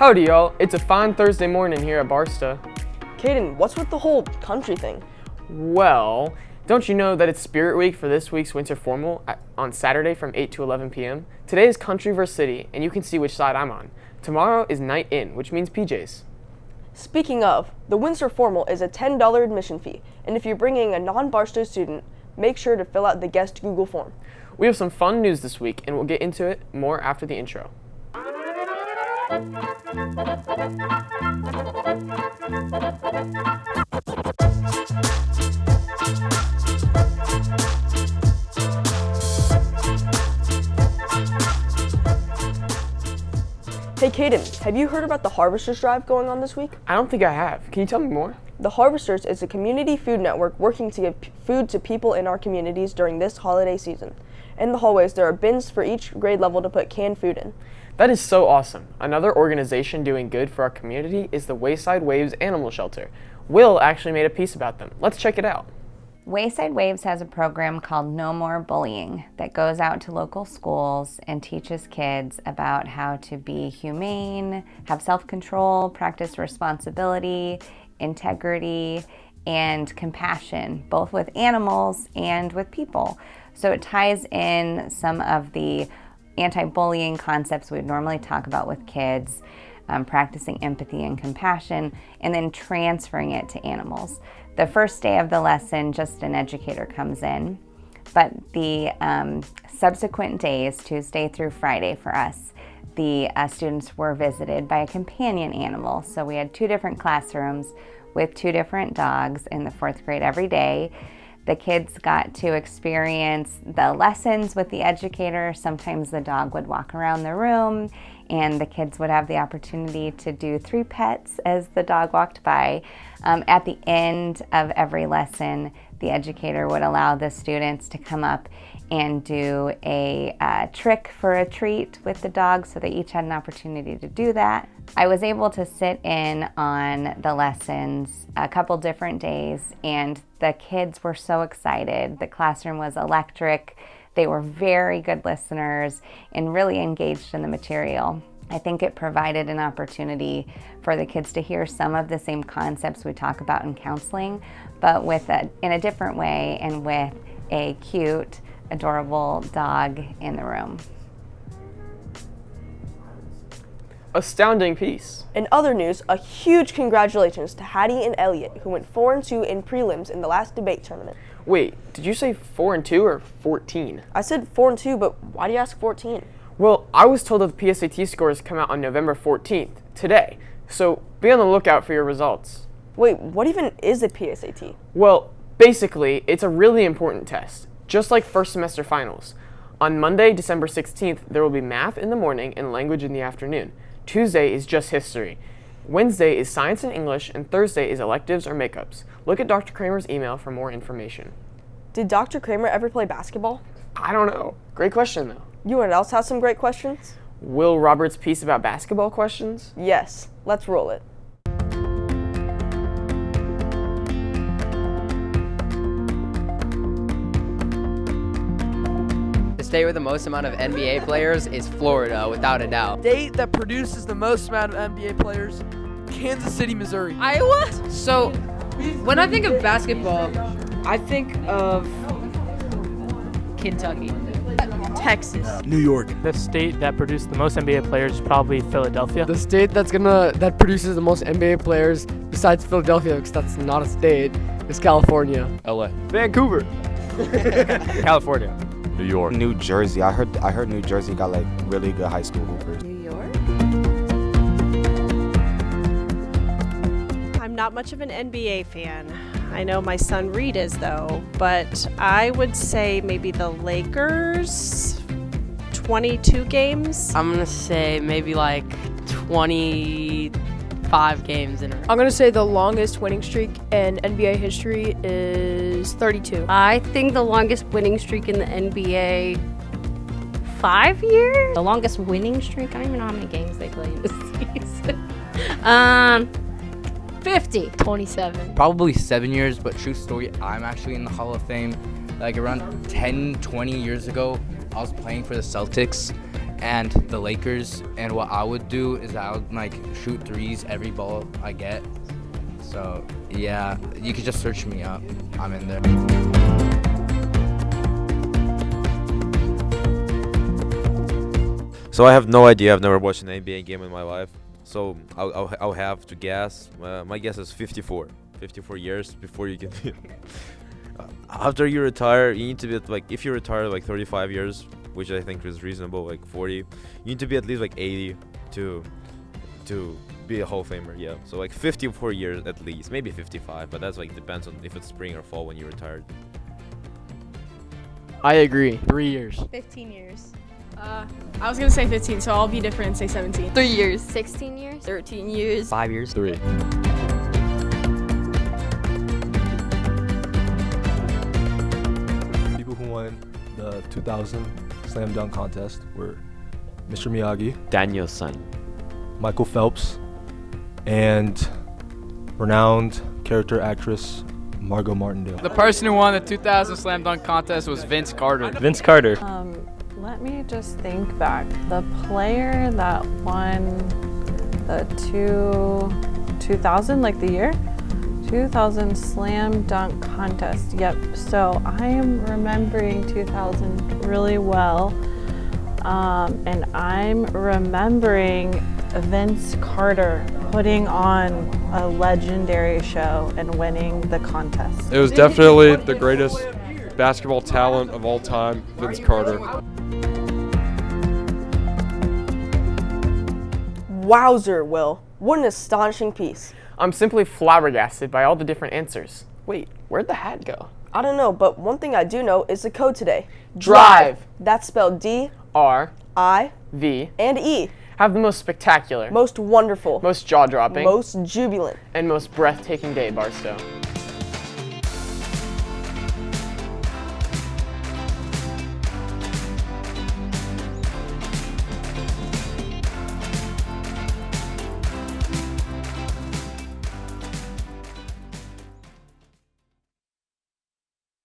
Howdy y'all, it's a fine Thursday morning here at Barstow. Caden, what's with the whole country thing? Well, don't you know that it's Spirit Week for this week's winter formal on Saturday from 8 to 11 p.m.? Today is country versus city, and you can see which side I'm on. Tomorrow is night in, which means PJs. Speaking of, the winter formal is a $10 admission fee, and if you're bringing a non-Barstow student, make sure to fill out the guest Google form. We have some fun news this week, and we'll get into it more after the intro. Hey Caden, have you heard about the Harvesters Drive going on this week? I don't think I have. Can you tell me more? The Harvesters is a community food network working to give food to people in our communities during this holiday season. In the hallways, there are bins for each grade level to put canned food in. That is so awesome. Another organization doing good for our community is the Wayside Waves Animal Shelter. Will actually made a piece about them. Let's check it out. Wayside Waves has a program called No More Bullying that goes out to local schools and teaches kids about how to be humane, have self-control, practice responsibility, integrity, and compassion, both with animals and with people. So it ties in some of the anti-bullying concepts we would normally talk about with kids, practicing empathy and compassion, and then transferring it to animals. The first day of the lesson, just an educator comes in, but the subsequent days, Tuesday through Friday for us, the students were visited by a companion animal. So we had 2 different classrooms with 2 different dogs in the 4th grade every day. The kids got to experience the lessons with the educator. Sometimes the dog would walk around the room and the kids would have the opportunity to do 3 pets as the dog walked by. At the end of every lesson, the educator would allow the students to come up and do a trick for a treat with the dog, so they each had an opportunity to do that. I was able to sit in on the lessons a couple different days, and the kids were so excited. The classroom was electric. They were very good listeners and really engaged in the material. I think it provided an opportunity for the kids to hear some of the same concepts we talk about in counseling, but in a different way and with a cute, adorable dog in the room. Astounding piece. In other news, a huge congratulations to Hattie and Elliot, who went 4-2 in prelims in the last debate tournament. Wait, did you say 4-2 or 14? I said 4-2, but why do you ask 14? Well, I was told that the PSAT scores come out on November 14th, today, so be on the lookout for your results. Wait, what even is a PSAT? Well, basically, it's a really important test, just like first semester finals. On Monday, December 16th, there will be math in the morning and language in the afternoon. Tuesday is just history. Wednesday is science and English, and Thursday is electives or makeups. Look at Dr. Kramer's email for more information. Did Dr. Kramer ever play basketball? I don't know. Great question, though. You want else have some great questions? Will Robert's piece about basketball questions? Yes, let's roll it. The state with the most amount of NBA players is Florida, without a doubt. State that produces the most amount of NBA players, Kansas City, Missouri. Iowa? So, when I think of basketball, I think of Kentucky. Texas. New York. The state that produced the most NBA players is probably Philadelphia. The state that produces the most NBA players besides Philadelphia, because that's not a state, is California. LA. Vancouver. California. New York. New Jersey. I heard New Jersey got like really good high school hoopers. New York. I'm not much of an NBA fan. I know my son Reed is though, but I would say maybe the Lakers, 22 games. I'm going to say maybe like 25 games in a row. I'm going to say the longest winning streak in NBA history is 32. I think the longest winning streak in the NBA, 5 years? The longest winning streak? I don't even know how many games they played this season. 50. 27. Probably 7 years, but true story, I'm actually in the Hall of Fame. Like around 10, 20 years ago, I was playing for the Celtics, and the Lakers. And what I would do is I would like shoot threes every ball I get. So yeah, you could just search me up. I'm in there. So I have no idea. I've never watched an NBA game in my life. So I'll have to guess. My guess is 54. 54 years before you can. After you retire, you need to be at, like, if you retire like 35 years, which I think is reasonable, like 40, you need to be at least like 80 to be a Hall of Famer. Yeah. So like 54 years at least, maybe 55, but that's like depends on if it's spring or fall when you retired. I agree. 3 years. 15 years. I was gonna say 15, so I'll be different and say 17. 3 years. 16 years. 13 years. 5 years. 3. People who won the 2000 Slam Dunk Contest were Mr. Miyagi, Daniel-san, Michael Phelps, and renowned character actress Margot Martindale. The person who won the 2000 Slam Dunk Contest was Vince Carter. Vince Carter. Let me just think back. The player that won the 2000, like the year? 2000 Slam Dunk Contest. Yep. So I am remembering 2000 really well. And I'm remembering Vince Carter putting on a legendary show and winning the contest. It was definitely the greatest basketball talent of all time, Vince Carter. Wowzer, Will. What an astonishing piece. I'm simply flabbergasted by all the different answers. Wait, where'd the hat go? I don't know, but one thing I do know is the code today. Drive. That's spelled D, R, I, V, and E. Have the most spectacular, Most wonderful, most jaw-dropping, most jubilant, and most breathtaking day, Barstow.